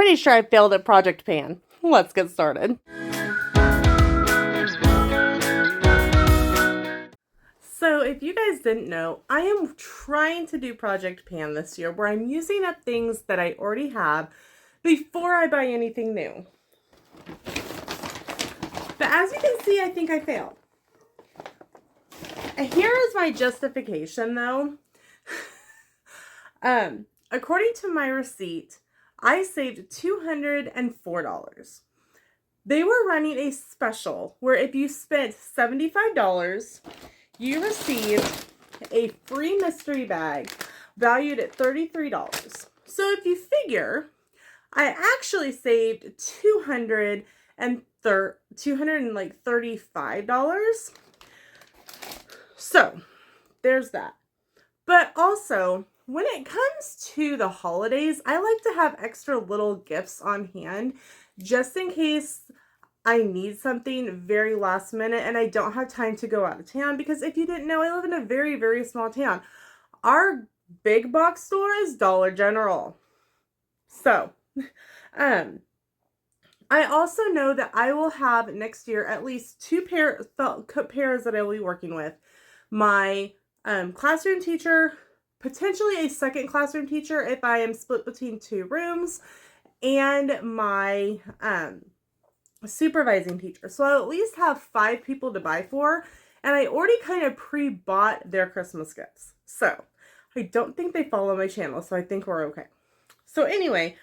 pretty sure I failed at Project Pan. Let's get started. So if you guys didn't know, I am trying to do Project Pan this year where I'm using up things that I already have before I buy anything new. But as you can see, I think I failed. Here is my justification though. According to my receipt, I saved $204. They were running a special where if you spent $75, you received a free mystery bag valued at $33. So if you figure, I actually saved $235. So there's that. But also, when it comes to the holidays, I like to have extra little gifts on hand just in case I need something very last minute and I don't have time to go out of town. Because if you didn't know, I live in a very, very small town. Our big box store is Dollar General. So, I also know that I will have next year at least two pairs that I will be working with. My classroom teacher, potentially a second classroom teacher if I am split between two rooms, and my supervising teacher. So I'll at least have 5 people to buy for, and I already kind of pre-bought their Christmas gifts. So I don't think they follow my channel, so I think we're okay. So anyway,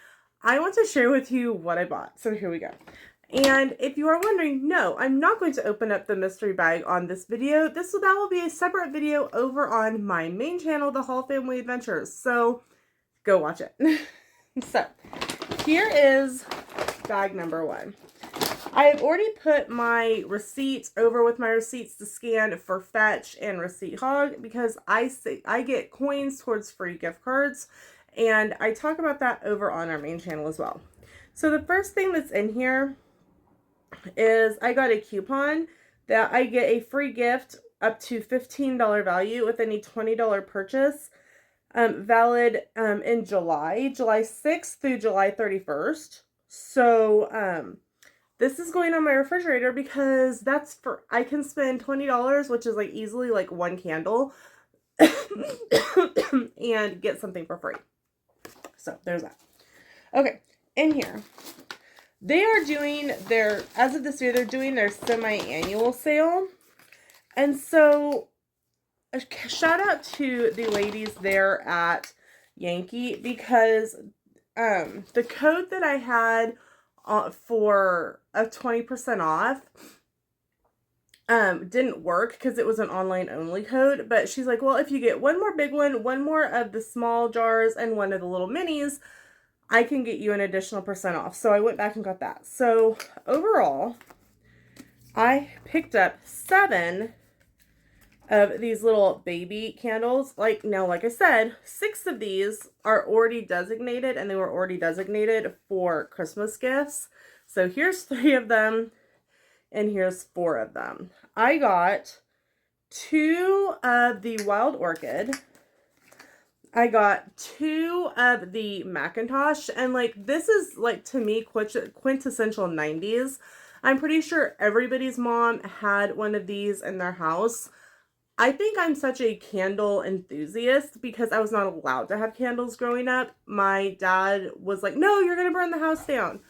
I want to share with you what I bought. So here we go. And if you are wondering, no, I'm not going to open up the mystery bag on this video. That will be a separate video over on my main channel, The Hall Family Adventures. So go watch it. So here is bag number 1. I have already put my receipts over with my receipts to scan for Fetch and Receipt Hog because I get coins towards free gift cards, and I talk about that over on our main channel as well. So the first thing that's in here is I got a coupon that I get a free gift up to $15 value with any $20 purchase, valid in July 6th through July 31st. So this is going on my refrigerator because I can spend $20, which is like easily like one candle, and get something for free. So there's that. Okay, in here, they are doing as of this year, they're doing their semi-annual sale. And so a shout out to the ladies there at Yankee because the code that I had for a 20% off didn't work because it was an online only code. But she's like, well, if you get one more big one more of the small jars, and one of the little minis, I can get you an additional % off. So I went back and got that. So overall, I picked up 7 of these little baby candles. Like I said, 6 of these are already designated, and they were already designated for Christmas gifts. So here's 3 of them, and here's 4 of them. I got 2 of the Wild Orchid. I got 2 of the Macintosh, and this is to me quintessential 90s. I'm pretty sure everybody's mom had one of these in their house. I think I'm such a candle enthusiast because I was not allowed to have candles growing up. My dad was like, no, you're going to burn the house down.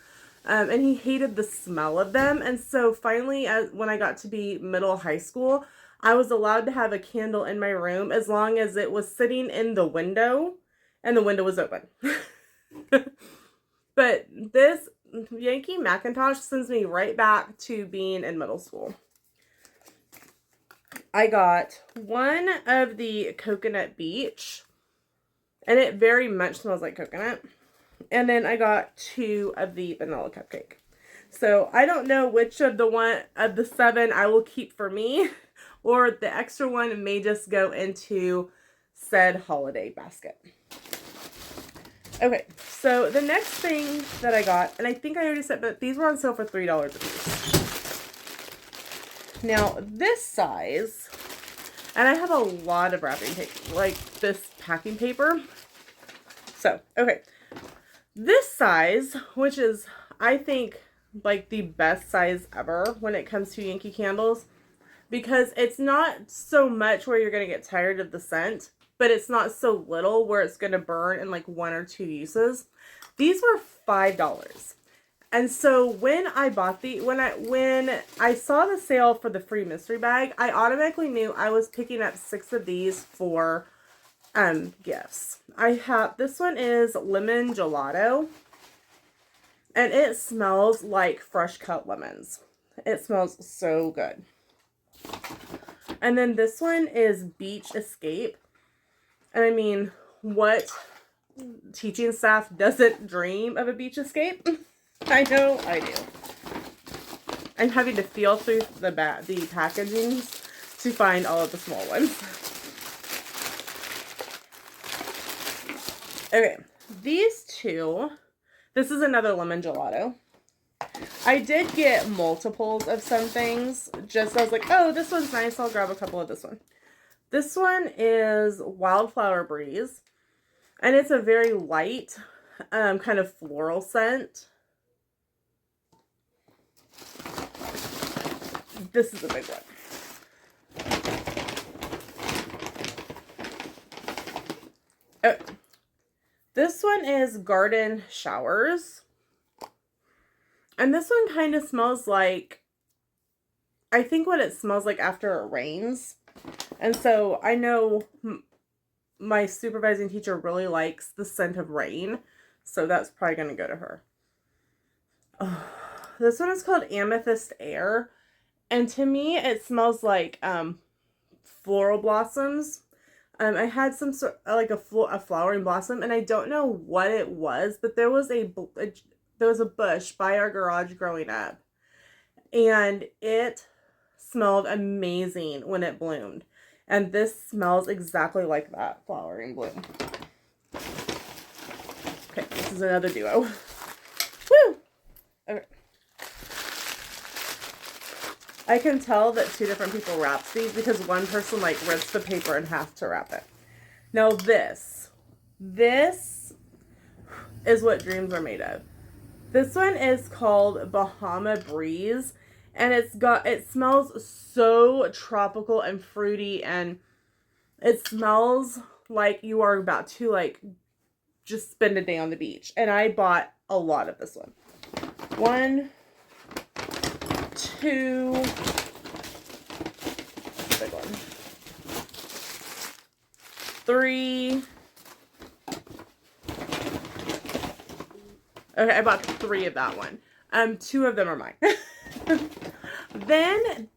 And he hated the smell of them. And so finally, when I got to be middle high school, I was allowed to have a candle in my room as long as it was sitting in the window and the window was open. But this Yankee Macintosh sends me right back to being in middle school. I got 1 of the Coconut Beach, and it very much smells like coconut. And then I got 2 of the Vanilla Cupcake. So I don't know which of the 7 I will keep for me, or the extra one may just go into said holiday basket. Okay, so the next thing that I got, and I think I already said, but these were on sale for $3 a piece. Now, this size, and I have a lot of wrapping paper, like this packing paper. So, okay. This size, which is, I think, like the best size ever when it comes to Yankee candles, because it's not so much where you're going to get tired of the scent, but it's not so little where it's going to burn in like 1 or 2 uses. These were $5. And so when I bought when I saw the sale for the free mystery bag, I automatically knew I was picking up 6 of these for gifts. I have, this one is lemon gelato, and it smells like fresh cut lemons. It smells so good. And then this one is beach escape. And I mean, what teaching staff doesn't dream of a beach escape? I know I do. I'm having to feel through the packaging to find all of the small ones. Okay, these two, this is another lemon gelato. I did get multiples of some things. Just I was like, oh, this one's nice. I'll grab a couple of this one. This one is Wildflower Breeze. And it's a very light, kind of floral scent. This is a big one. Oh, this one is Garden Showers. And this one kind of smells like, I think what it smells like after it rains. And so I know my supervising teacher really likes the scent of rain. So that's probably going to go to her. Oh, this one is called Amethyst Air. And to me, it smells like floral blossoms. I had some sort like a flowering blossom, and I don't know what it was, but there was a bush by our garage growing up, and it smelled amazing when it bloomed. And this smells exactly like that flowering bloom. Okay, this is another duo. Woo! Okay. I can tell that 2 different people wrapped these because one person like rips the paper in half to wrap it. Now this is what dreams are made of. This one is called Bahama Breeze, and it smells so tropical and fruity, and it smells like you are about to like just spend a day on the beach. And I bought a lot of this one. 1, 2, big one, 3. Okay, I bought 3 of that one. 2 of them are mine. Then,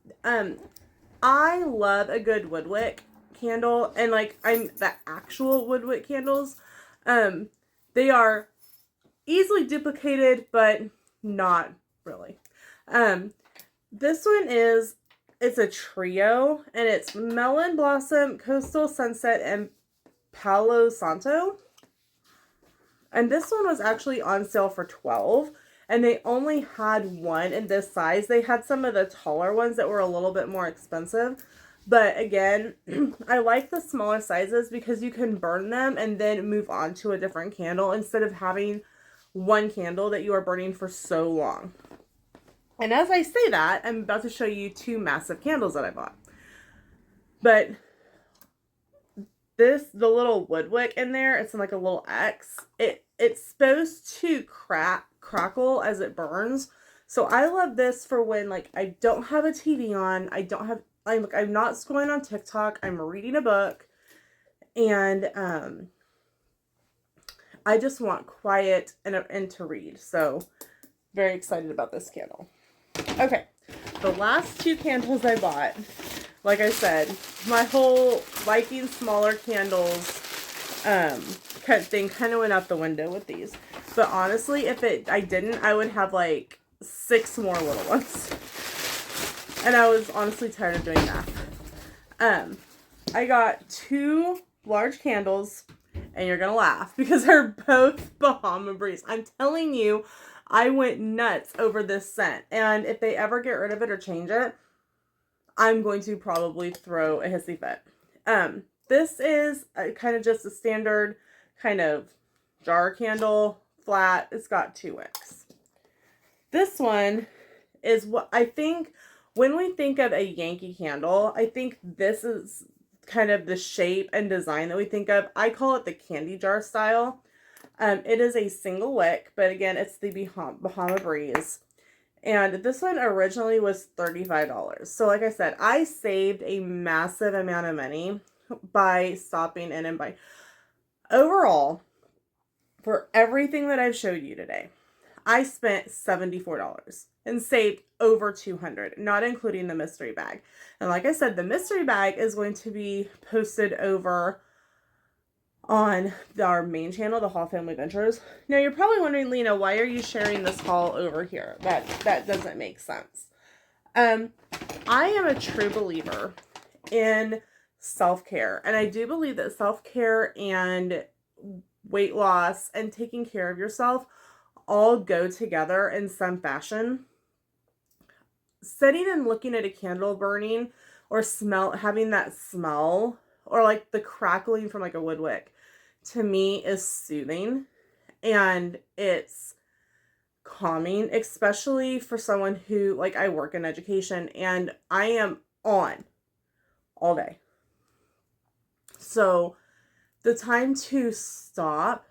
I love a good woodwick candle, and like the actual woodwick candles. They are easily duplicated, but not really. This one it's a trio, and it's Melon Blossom, Coastal Sunset, and Palo Santo. And this one was actually on sale for $12, and they only had one in this size. They had some of the taller ones that were a little bit more expensive. But again, I like the smaller sizes because you can burn them and then move on to a different candle instead of having one candle that you are burning for so long. And as I say that, I'm about to show you 2 massive candles that I bought. But the little woodwick in there, it's in like a little X. It's supposed to crackle as it burns. So I love this for when like I don't have a TV on, I'm not scrolling on TikTok, I'm reading a book, and I just want quiet and to read. So very excited about this candle. Okay, the last 2 candles I bought, like I said, my whole liking smaller candles thing kind of went out the window with these. But honestly, if I didn't, I would have like 6 more little ones. And I was honestly tired of doing that. I got 2 large candles, and you're gonna laugh because they're both Bahama Breeze. I'm telling you, I went nuts over this scent. And if they ever get rid of it or change it, I'm going to probably throw a hissy fit. This is kind of just a standard kind of jar candle flat. It's got 2 wicks. This one is what I think when we think of a Yankee candle, I think this is kind of the shape and design that we think of. I call it the candy jar style. It is a single wick, but again, it's the Bahama Breeze. And this one originally was $35. So like I said, I saved a massive amount of money by stopping in and buying. Overall, for everything that I've showed you today, I spent $74 and saved over $200, not including the mystery bag. And like I said, the mystery bag is going to be posted over on our main channel, the Haul Family Ventures. Now you're probably wondering, Lena, why are you sharing this haul over here? That doesn't make sense. I am a true believer in self-care, and I do believe that self-care and weight loss and taking care of yourself all go together in some fashion. Sitting and looking at a candle burning or having that smell or like the crackling from like a wood wick, to me is soothing and it's calming, especially for someone who, like, I work in education and I am on all day. So the time to stop,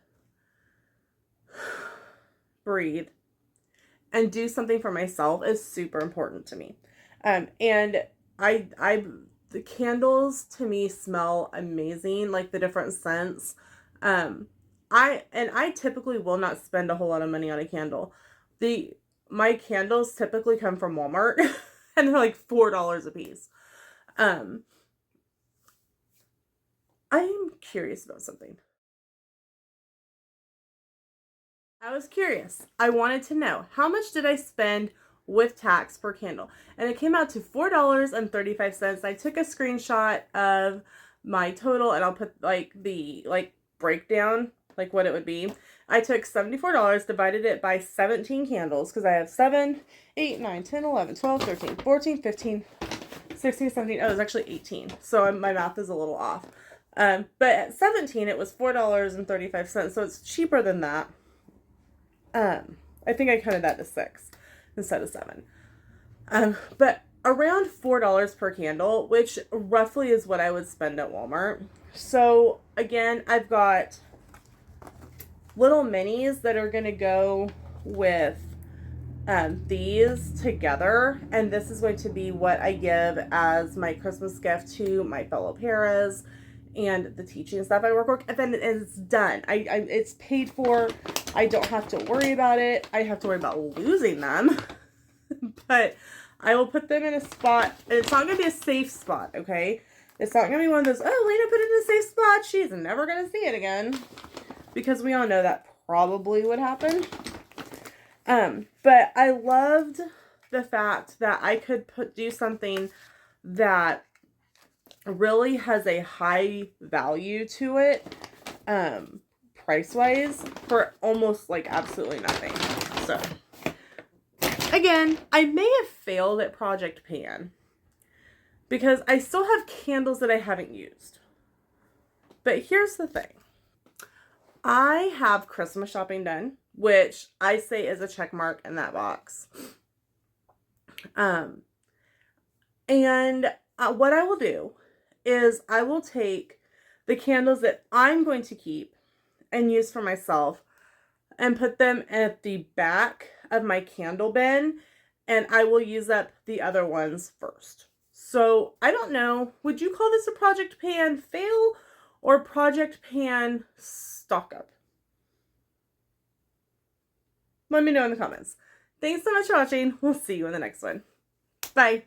breathe, and do something for myself is super important to me. And the candles to me smell amazing, like the different scents. I typically will not spend a whole lot of money on a candle. My candles typically come from Walmart and they're like $4 a piece. I'm curious about something. I was curious. I wanted to know, how much did I spend with tax per candle? And it came out to $4.35. I took a screenshot of my total and I'll put like the breakdown, like what it would be. I took $74, divided it by 17 candles because I have 7, 8, 9, 10, 11, 12, 13, 14, 15, 16, 17. Oh, it was actually 18. So my math is a little off. But at 17, it was $4.35. So it's cheaper than that. I think I counted that to 6 instead of 7. But around $4 per candle, which roughly is what I would spend at Walmart. So again, I've got little minis that are going to go with these together. And this is going to be what I give as my Christmas gift to my fellow paras and the teaching stuff I work, and then it's done. It's paid for. I don't have to worry about it. I have to worry about losing them, but I will put them in a spot, and it's not going to be a safe spot, okay? It's not going to be one of those, oh, Lena put it in a safe spot, she's never going to see it again, because we all know that probably would happen. But I loved the fact that I could do something that really has a high value to it, price wise, for almost like absolutely nothing. So again, I may have failed at Project Pan because I still have candles that I haven't used. But here's the thing. I have Christmas shopping done, which I say is a check mark in that box. And what I will do is I will take the candles that I'm going to keep and use for myself and put them at the back of my candle bin, and I will use up the other ones first. So I don't know, would you call this a Project Pan fail or Project Pan stock up? Let me know in the comments. Thanks so much for watching. We'll see you in the next one. Bye.